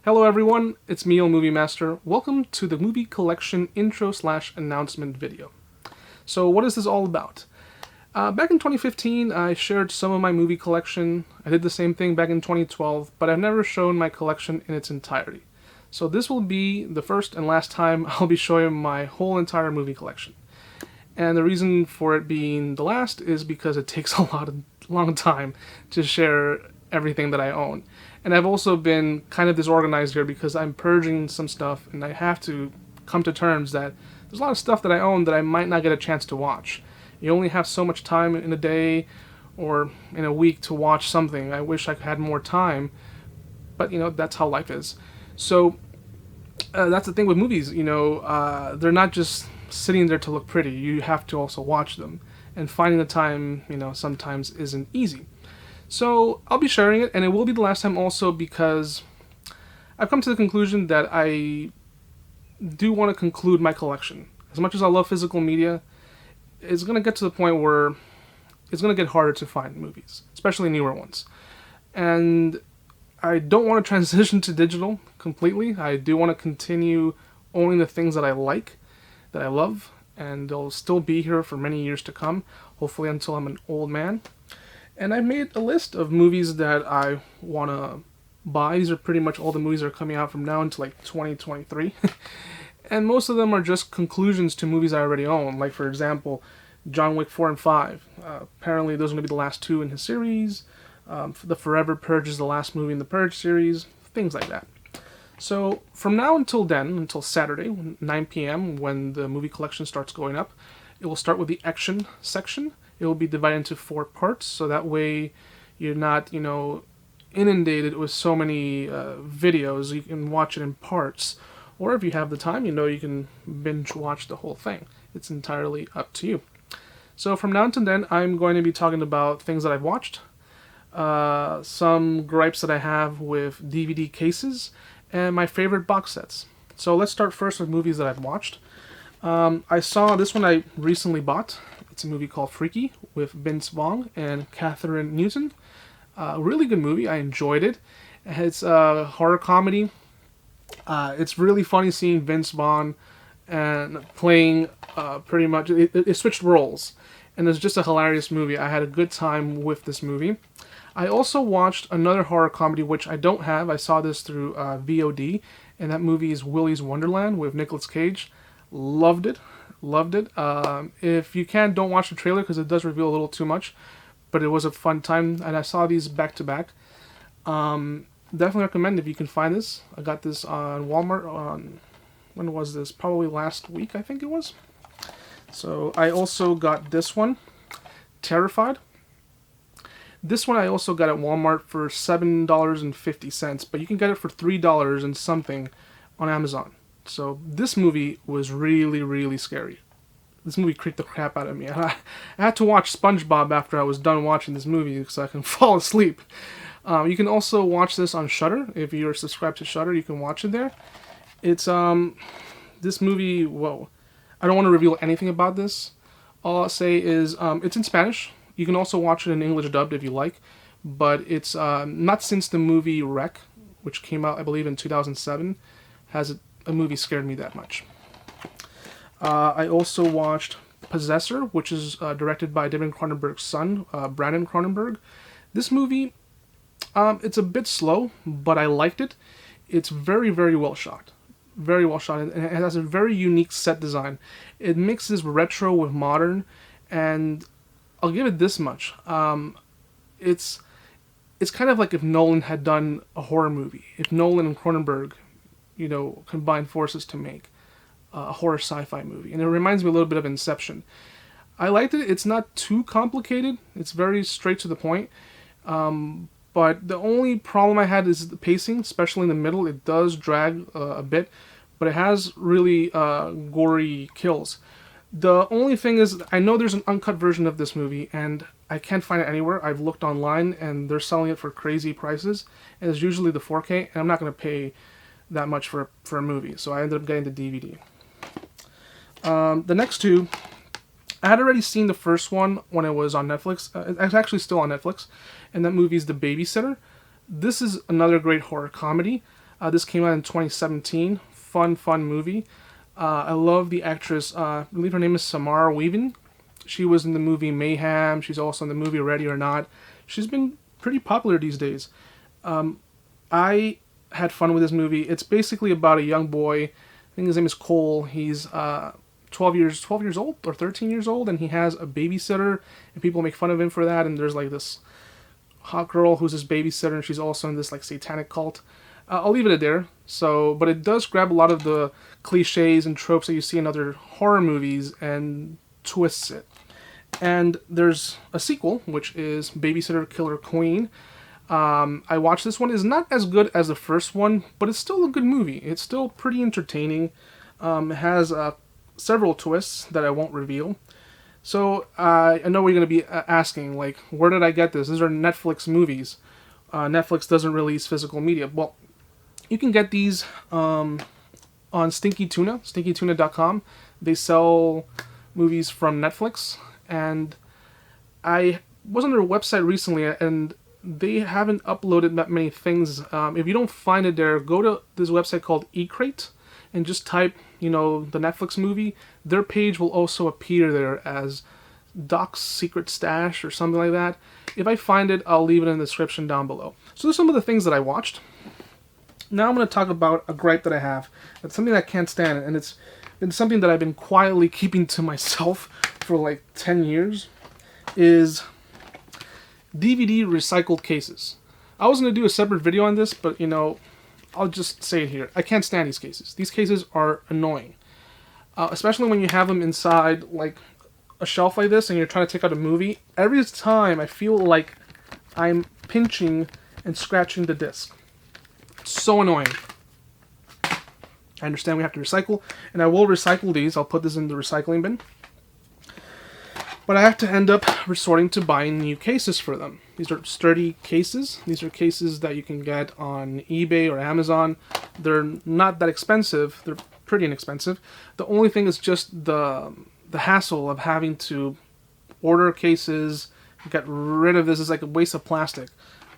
Hello everyone, it's me, Movie Master. Welcome to the movie collection intro/announcement video. So what is this all about? Back in 2015, I shared some of my movie collection. I did the same thing back in 2012, but I've never shown my collection in its entirety. So this will be the first and last time I'll be showing my whole entire movie collection. And the reason for it being the last is because it takes a long time to share everything that I own. And I've also been kind of disorganized here because I'm purging some stuff and I have to come to terms that there's a lot of stuff that I own that I might not get a chance to watch. You only have so much time in a day or in a week to watch something. I wish I had more time, but that's how life is. So that's the thing with movies, they're not just sitting there to look pretty. You have to also watch them. And finding the time, sometimes isn't easy. So I'll be sharing it, and it will be the last time also because I've come to the conclusion that I do want to conclude my collection. As much as I love physical media, it's going to get to the point where it's going to get harder to find movies, especially newer ones. And I don't want to transition to digital completely. I do want to continue owning the things that I like, that I love, and they'll still be here for many years to come, hopefully until I'm an old man. And I made a list of movies that I want to buy. These are pretty much all the movies that are coming out from now until like 2023. And most of them are just conclusions to movies I already own. Like, for example, John Wick 4 and 5. Apparently those are going to be the last two in his series. The Forever Purge is the last movie in the Purge series. Things like that. So from now until then, until Saturday, 9 p.m., when the movie collection starts going up, it will start with the action section. It will be divided into 4 parts, so that way you're not, inundated with so many videos. You can watch it in parts, or if you have the time, you can binge watch the whole thing. It's entirely up to you. So from now until then, I'm going to be talking about things that I've watched, some gripes that I have with DVD cases, and my favorite box sets. So let's start first with movies that I've watched. I saw this one I recently bought. It's a movie called Freaky with Vince Vaughn and Catherine Newton. Really good movie. I enjoyed it. It's a horror comedy. It's really funny seeing Vince Vaughn and playing pretty much. It switched roles, and it's just a hilarious movie. I had a good time with this movie. I also watched another horror comedy which I don't have. I saw this through VOD, and that movie is Willy's Wonderland with Nicolas Cage. Loved it. If you can, don't watch the trailer because it does reveal a little too much, but it was a fun time, and I saw these back to back. Definitely recommend if you can find this. I got this on Walmart on, when was this? Probably last week, I think it was. So I also got this one, Terrified. This one I also got at Walmart for $7.50, but you can get it for $3 and something on Amazon. So this movie was really, really scary. This movie creeped the crap out of me. I had to watch SpongeBob after I was done watching this movie so I can fall asleep. You can also watch this on Shudder. If you're subscribed to Shudder, you can watch it there. It's this movie. Whoa, I don't want to reveal anything about this. All I'll say is it's in Spanish. You can also watch it in English dubbed if you like, but it's not since the movie Wreck, which came out I believe in 2007, has a movie scared me that much. I also watched Possessor, which is directed by David Cronenberg's son, Brandon Cronenberg. This movie, it's a bit slow, but I liked it. It's very, very well shot. Very well shot, and it has a very unique set design. It mixes retro with modern, and I'll give it this much. It's kind of like if Nolan had done a horror movie. If Nolan and Cronenberg combined forces to make a horror sci-fi movie. And it reminds me a little bit of Inception. I liked it. It's not too complicated. It's very straight to the point. But the only problem I had is the pacing, especially in the middle. It does drag a bit, but it has really gory kills. The only thing is, I know there's an uncut version of this movie, and I can't find it anywhere. I've looked online, and they're selling it for crazy prices. And it's usually the 4K, and I'm not going to pay that much for a movie, so I ended up getting the DVD. The next two, I had already seen the first one when it was on Netflix. It's actually still on Netflix, and that movie is The Babysitter. This is another great horror comedy. This came out in 2017. Fun movie. I love the actress. I believe her name is Samara Weaving. She was in the movie Mayhem. She's also in the movie Ready or Not. She's been pretty popular these days. I had fun with this movie. It's basically about a young boy. I think his name is Cole. He's 12 years old or 13 years old, and he has a babysitter, and people make fun of him for that. And there's like this hot girl who's his babysitter, and she's also in this like satanic cult. I'll leave it at there. So, but it does grab a lot of the cliches and tropes that you see in other horror movies and twists it. And there's a sequel, which is Babysitter Killer Queen. I watched this one. It's not as good as the first one, but it's still a good movie. It's still pretty entertaining. It has several twists that I won't reveal. So I know we're going to be asking, like, where did I get this? These are Netflix movies. Netflix doesn't release physical media. Well, you can get these on Stinky Tuna, stinkytuna.com. They sell movies from Netflix, and I was on their website recently, and they haven't uploaded that many things. If you don't find it there, go to this website called eCrate and just type, the Netflix movie. Their page will also appear there as Doc's Secret Stash or something like that. If I find it, I'll leave it in the description down below. So there's some of the things that I watched. Now I'm going to talk about a gripe that I have. It's something that I can't stand, and it's been something that I've been quietly keeping to myself for like 10 years, is DVD recycled cases. I was going to do a separate video on this, but I'll just say it here. I can't stand these cases. These cases are annoying. Especially when you have them inside like a shelf like this and you're trying to take out a movie. Every time I feel like I'm pinching and scratching the disc. So annoying. I understand we have to recycle, and I will recycle these. I'll put this in the recycling bin. But I have to end up resorting to buying new cases for them. These are sturdy cases. These are cases that you can get on eBay or Amazon. They're not that expensive. They're pretty inexpensive. The only thing is just the hassle of having to order cases, get rid of this. Is like a waste of plastic.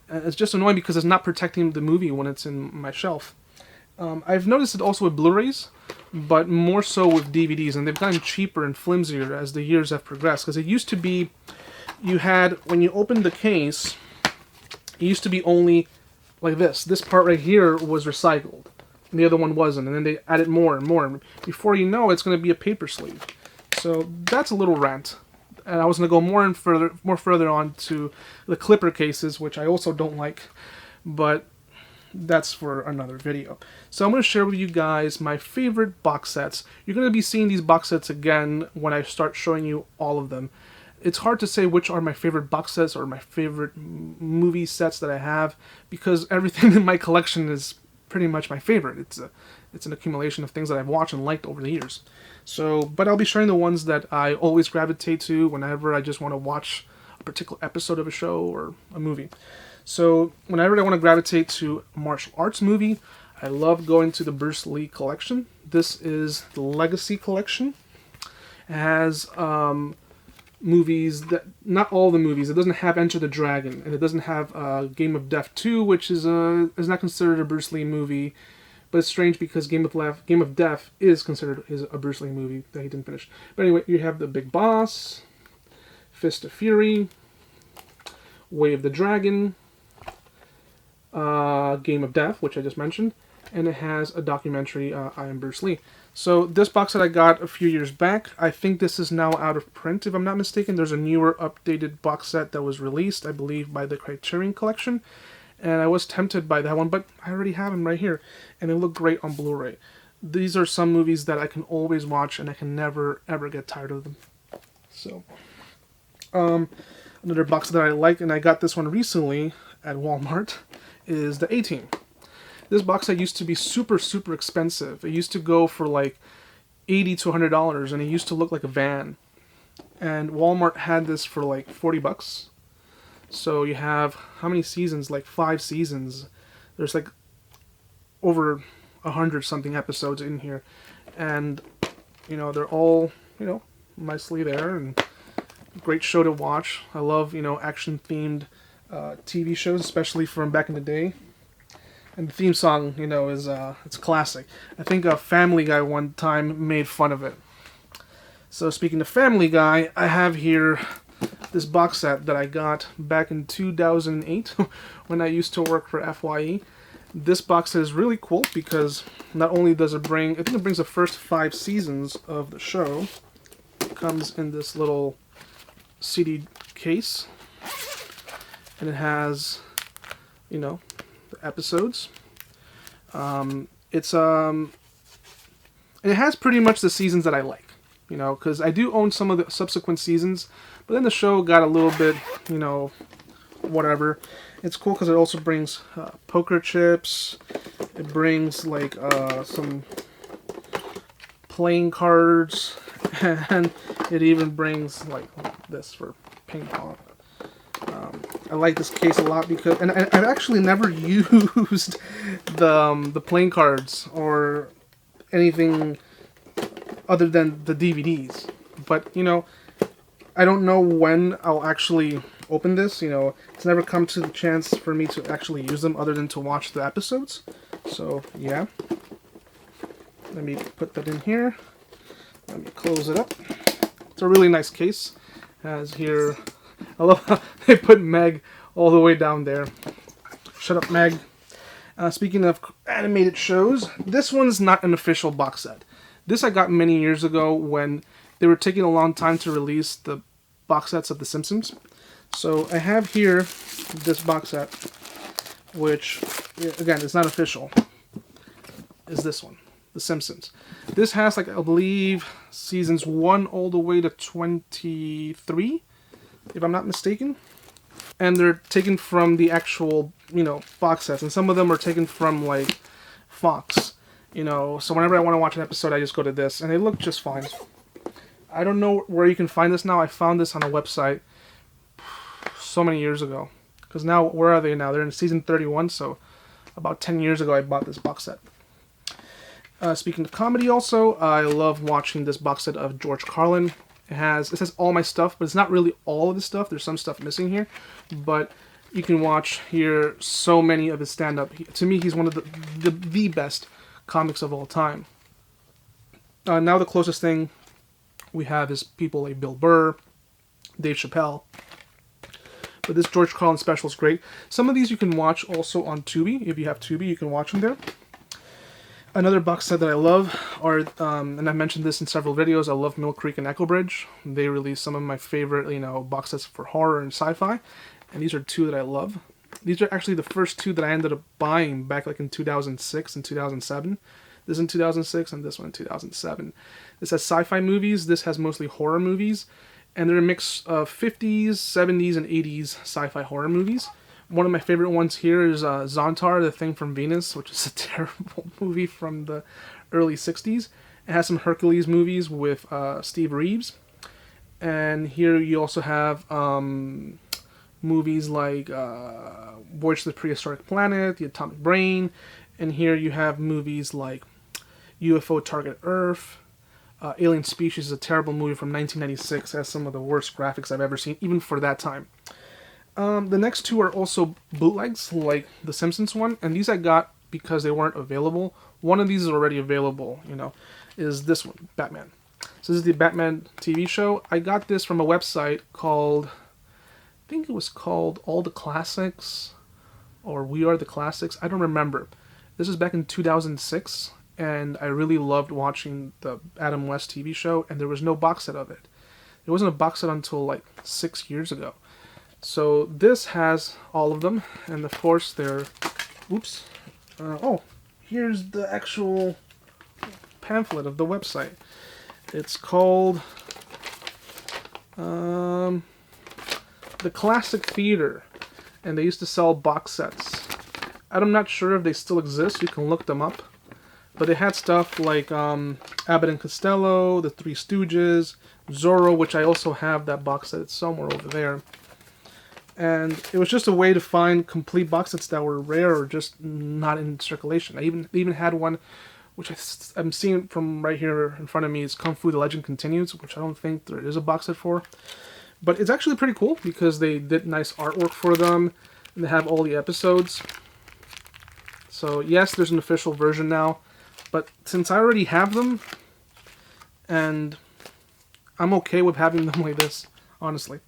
And it's just annoying because it's not protecting the movie when it's in my shelf. I've noticed it also with Blu-rays, but more so with DVDs, and they've gotten cheaper and flimsier as the years have progressed. Because it used to be, when you opened the case, it used to be only like this. This part right here was recycled, and the other one wasn't. And then they added more and more. And before you know, it's going to be a paper sleeve. So that's a little rant. And I was going to go more further on to the clipper cases, which I also don't like, but that's for another video. So I'm going to share with you guys my favorite box sets. You're going to be seeing these box sets again when I start showing you all of them. It's hard to say which are my favorite box sets or my favorite movie sets that I have, because everything in my collection is pretty much my favorite. It's an accumulation of things that I've watched and liked over the years. So, but I'll be sharing the ones that I always gravitate to whenever I just want to watch a particular episode of a show or a movie. So, whenever I want to gravitate to a martial arts movie, I love going to the Bruce Lee collection. This is the Legacy collection. It has movies that, not all the movies. It doesn't have Enter the Dragon, and it doesn't have Game of Death 2, which is not considered a Bruce Lee movie. But it's strange because Game of Death is considered a Bruce Lee movie that he didn't finish. But anyway, you have The Big Boss, Fist of Fury, Way of the Dragon, Game of Death, which I just mentioned, and it has a documentary, I Am Bruce Lee. So this box that I got a few years back, I think this is now out of print, if I'm not mistaken. There's a newer, updated box set that was released, I believe, by the Criterion Collection. And I was tempted by that one, but I already have them right here. And they look great on Blu-ray. These are some movies that I can always watch, and I can never, ever get tired of them. So, another box that I like, and I got this one recently at Walmart, is the A-Team. This box set used to be super, super expensive. It used to go for like $80 to $100, and it used to look like a van. And Walmart had this for like $40. So you have, how many seasons? Like 5 seasons. There's like over 100 something episodes in here. And, they're all, nicely there, and great show to watch. I love, action-themed TV shows, especially from back in the day. And the theme song, you know, is it's classic. I think a Family Guy one time made fun of it. So speaking of Family Guy, I have here this box set that I got back in 2008 when I used to work for FYE. This box set is really cool because not only does it bring, I think it brings the first 5 seasons of the show. It comes in this little CD case, and it has, you know, the episodes. And it has pretty much the seasons that I like, you know, because I do own some of the subsequent seasons, but then the show got a little bit, you know, whatever. It's cool because it also brings poker chips. It brings like some playing cards, and it even brings like this for ping pong. I like this case a lot because, and I've actually never used the playing cards or anything other than the DVDs. But you know, I don't know when I'll actually open this. You know, it's never come to the chance for me to actually use them other than to watch the episodes. So yeah, let me put that in here. Let me close it up. It's a really nice case. It has here, I love how they put Meg all the way down there. Shut up, Meg. Speaking of animated shows, this one's not an official box set. This I got many years ago when they were taking a long time to release the box sets of The Simpsons. So I have here this box set, which, again, it's not official, is this one, The Simpsons. This has, like, I believe, seasons 1 all the way to 23, if I'm not mistaken. And they're taken from the actual, you know, box sets. And some of them are taken from, like, Fox. You know, so whenever I want to watch an episode, I just go to this. And they look just fine. I don't know where you can find this now. I found this on a website so many years ago. Because now, where are they now? They're in season 31, so about 10 years ago I bought this box set. Speaking of comedy also, I love watching this box set of George Carlin. It says all my stuff, but it's not really all of the stuff. There's some stuff missing here. But you can watch here so many of his stand-up. To me, he's one of the best comics of all time. Now the closest thing we have is people like Bill Burr, Dave Chappelle. But this George Carlin special is great. Some of these you can watch also on Tubi. If you have Tubi, you can watch them there. Another box set that I love are, and I mentioned this in several videos, I love Mill Creek and Echo Bridge. They release some of my favorite, you know, box sets for horror and sci-fi. And these are 2 that I love. These are actually the first 2 that I ended up buying back like in 2006 and 2007. This in 2006 and this one in 2007. This has sci-fi movies. This has mostly horror movies. And they're a mix of 50s, 70s, and 80s sci-fi horror movies. One of my favorite ones here is Zontar, The Thing from Venus, which is a terrible movie from the early 60s. It has some Hercules movies with Steve Reeves. And here you also have movies like Voyage to the Prehistoric Planet, The Atomic Brain. And here you have movies like UFO Target Earth. Alien Species is a terrible movie from 1996. It has some of the worst graphics I've ever seen, even for that time. The next 2 are also bootlegs, like the Simpsons one, and these I got because they weren't available. One of these is already available, you know, is this one, Batman. So this is the Batman TV show. I got this from a website called, I think it was called All the Classics, or We Are the Classics, I don't remember. This is back in 2006, and I really loved watching the Adam West TV show, and there was no box set of it. There wasn't a box set until like 6 years ago. So this has all of them, and of course they're, oops, oh, here's the actual pamphlet of the website. It's called The Classic Theater, and they used to sell box sets. I'm not sure if they still exist, you can look them up, but they had stuff like Abbott and Costello, The Three Stooges, Zorro, which I also have that box set, it's somewhere over there. And it was just a way to find complete box sets that were rare or just not in circulation. I even had one, which I'm seeing from right here in front of me, is Kung Fu The Legend Continues, which I don't think there is a box set for. But it's actually pretty cool because they did nice artwork for them, and they have all the episodes. So yes, there's an official version now, but since I already have them, and I'm okay with having them like this, honestly,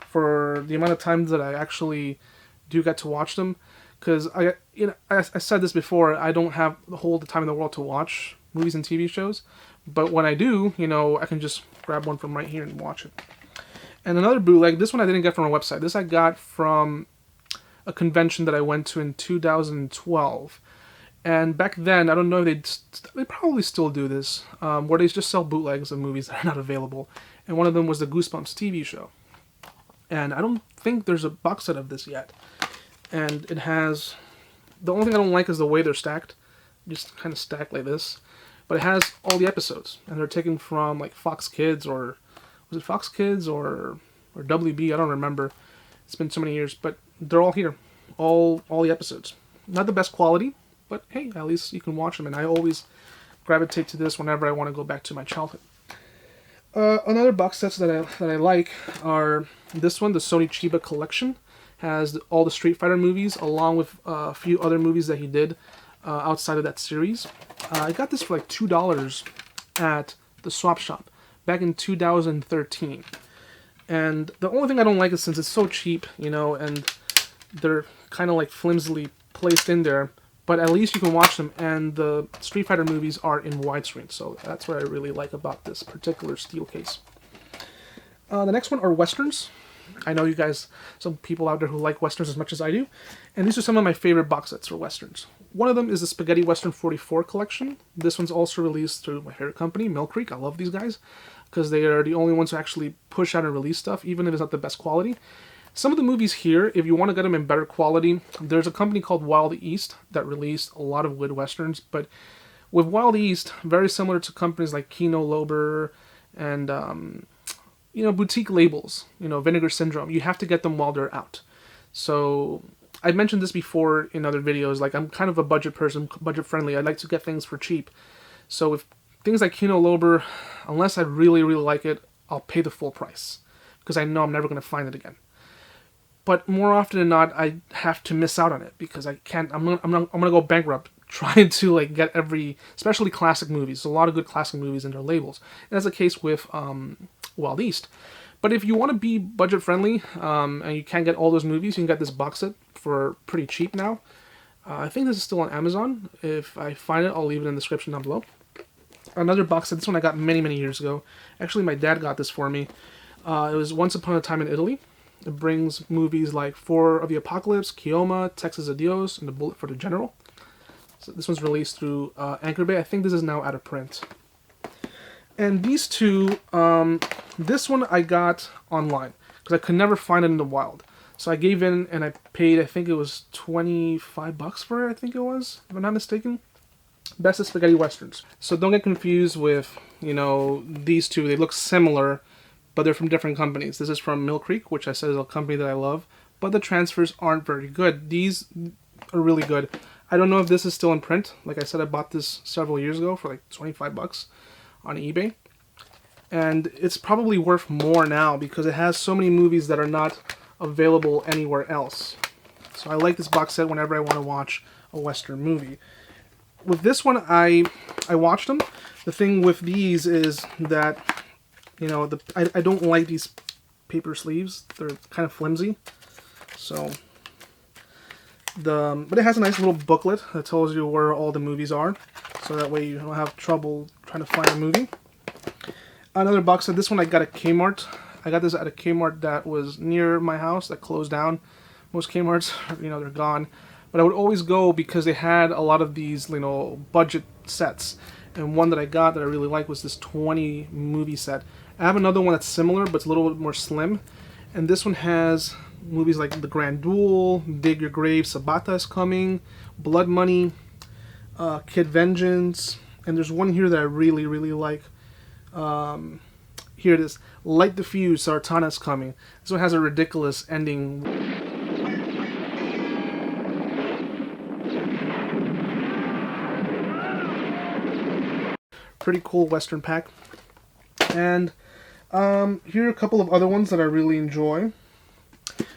for the amount of times that I actually do get to watch them, because I said this before, I don't have the whole time in the world to watch movies and TV shows, but when I do, I can just grab one from right here and watch it. And another bootleg, this one I didn't get from a website. This I got from a convention that I went to in 2012. And back then, I don't know if they probably still do this, where they just sell bootlegs of movies that are not available. And one of them was the Goosebumps TV show. And I don't think there's a box set of this yet. And it has, the only thing I don't like is the way they're stacked. Just kind of stacked like this. But it has all the episodes. And they're taken from like Fox Kids, or was it Fox Kids or WB? I don't remember. It's been so many years. But they're all here. All the episodes. Not the best quality, but hey, at least you can watch them. And I always gravitate to this whenever I want to go back to my childhood. Another box sets that I like are this one, the Sony Chiba Collection. Has all the Street Fighter movies, along with a few other movies that he did outside of that series. I got this for like $2 at the swap shop back in 2013. And the only thing I don't like is since it's so cheap, and they're kind of like flimsily placed in there, but at least you can watch them, and the Street Fighter movies are in widescreen, so that's what I really like about this particular steel case. The next one are Westerns. I know you guys, some people out there who like Westerns as much as I do, and these are some of my favorite box sets for Westerns. One of them is the Spaghetti Western 44 collection. This one's also released through my favorite company, Mill Creek. I love these guys, because they are the only ones who actually push out and release stuff, even if it's not the best quality. Some of the movies here, if you want to get them in better quality, there's a company called Wild East that released a lot of good Westerns, but with Wild East, very similar to companies like Kino Lorber and boutique labels, Vinegar Syndrome, you have to get them while they're out. So I mentioned this before in other videos, like I'm kind of a budget person, budget friendly. I like to get things for cheap. So with things like Kino Lorber, unless I really, really like it, I'll pay the full price because I know I'm never going to find it again. But more often than not, I have to miss out on it because I can't. I'm gonna go bankrupt trying to like get especially classic movies. There's a lot of good classic movies in their labels, and that's the case with Wild East. But if you want to be budget friendly and you can't get all those movies, you can get this box set for pretty cheap now. I think this is still on Amazon. If I find it, I'll leave it in the description down below. Another box set. This one I got many, many years ago. Actually, my dad got this for me. It was Once Upon a Time in Italy. It brings movies like Four of the Apocalypse, Kioma, Texas Adios, and The Bullet for the General. So this one's released through Anchor Bay. I think this is now out of print. And these two, this one I got online because I could never find it in the wild. So I gave in and I paid, I think it was $25 for it, I think it was, if I'm not mistaken. Best of Spaghetti Westerns. So don't get confused with, these two. They look similar, but they're from different companies. This is from Mill Creek, which I said is a company that I love, but the transfers aren't very good. These are really good. I don't know if this is still in print. Like I said, I bought this several years ago for like $25 on eBay. And it's probably worth more now because it has so many movies that are not available anywhere else. So I like this box set whenever I want to watch a Western movie. With this one, I watched them. The thing with these is that I don't like these paper sleeves. They're kind of flimsy. So, but it has a nice little booklet that tells you where all the movies are. So that way you don't have trouble trying to find a movie. Another box set. This one I got at Kmart. I got this at a Kmart that was near my house that closed down. Most Kmarts, they're gone. But I would always go because they had a lot of these, budget sets. And one that I got that I really liked was this 20 movie set. I have another one that's similar, but it's a little bit more slim. And this one has movies like The Grand Duel, Dig Your Grave, Sabata is Coming, Blood Money, Kid Vengeance. And there's one here that I really, really like. Here it is. Light the Fuse, Sartana is Coming. This one has a ridiculous ending. Pretty cool Western pack. And here are a couple of other ones that I really enjoy.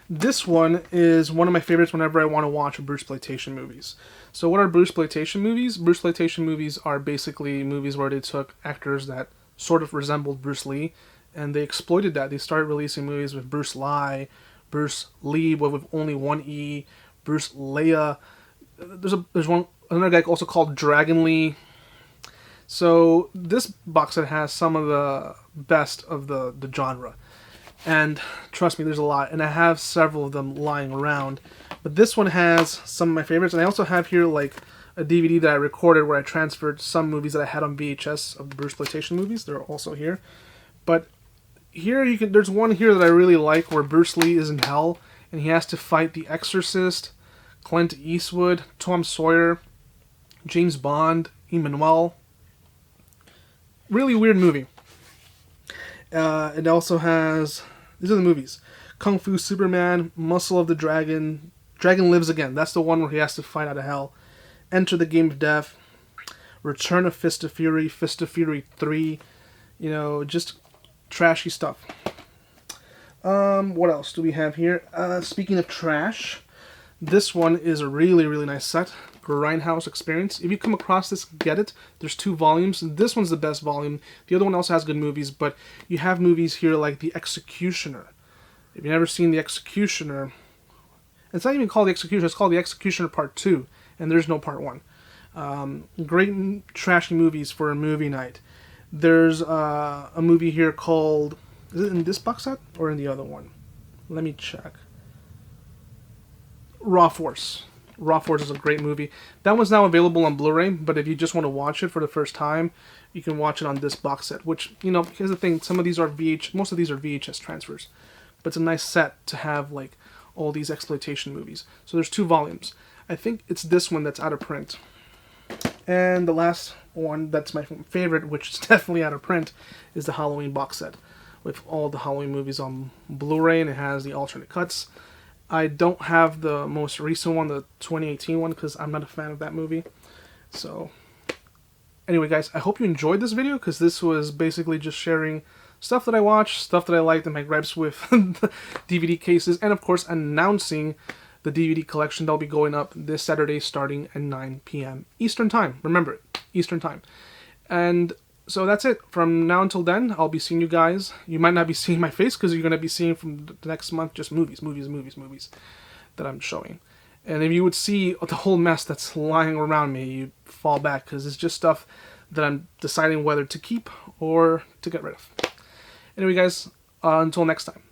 This one is one of my favorites whenever I want to watch Bruceploitation movies. So what are Bruceploitation movies? Bruceploitation movies are basically movies where they took actors that sort of resembled Bruce Lee, and they exploited that. They started releasing movies with Bruce Lee, but with only one E, Bruce Leia. There's another guy also called Dragon Lee. So this box set has some of the best of the genre. And trust me, there's a lot. And I have several of them lying around. But this one has some of my favorites. And I also have here like a DVD that I recorded where I transferred some movies that I had on VHS of the Bruceploitation movies. They're also here. But here there's one here that I really like where Bruce Lee is in hell and he has to fight The Exorcist, Clint Eastwood, Tom Sawyer, James Bond, Emmanuel. Really weird movie. It also has, these are the movies: Kung Fu Superman, Muscle of the Dragon, Dragon Lives Again. That's the one where he has to fight out of hell. Enter the Game of Death, Return of Fist of Fury 3. You know, just trashy stuff. What else do we have here? Speaking of trash, this one is a really, really nice set. Grindhouse Experience. If you come across this, get it. There's 2 volumes. This one's the best volume. The other one also has good movies, but you have movies here like The Executioner. If you've never seen The Executioner, it's not even called The Executioner, it's called The Executioner Part 2, and there's no Part 1. Great trashy movies for a movie night. There's a movie here called, is it in this box set or in the other one? Let me check. Raw Force. Raw Force is a great movie. That one's now available on Blu-ray, but if you just want to watch it for the first time, you can watch it on this box set, which, you know, here's the thing, most of these are VHS transfers, but it's a nice set to have, like, all these exploitation movies. So there's 2 volumes. I think it's this one that's out of print. And the last one that's my favorite, which is definitely out of print, is the Halloween box set, with all the Halloween movies on Blu-ray, and it has the alternate cuts. I don't have the most recent one, the 2018 one, because I'm not a fan of that movie. So, anyway guys, I hope you enjoyed this video, because this was basically just sharing stuff that I watched, stuff that I liked, and my gripes with the DVD cases, and of course announcing the DVD collection that'll be going up this Saturday starting at 9 p.m. Eastern Time. Remember it, Eastern Time. And so that's it. From now until then, I'll be seeing you guys. You might not be seeing my face because you're going to be seeing from the next month just movies that I'm showing. And if you would see the whole mess that's lying around me, you fall back because it's just stuff that I'm deciding whether to keep or to get rid of. Anyway guys, until next time.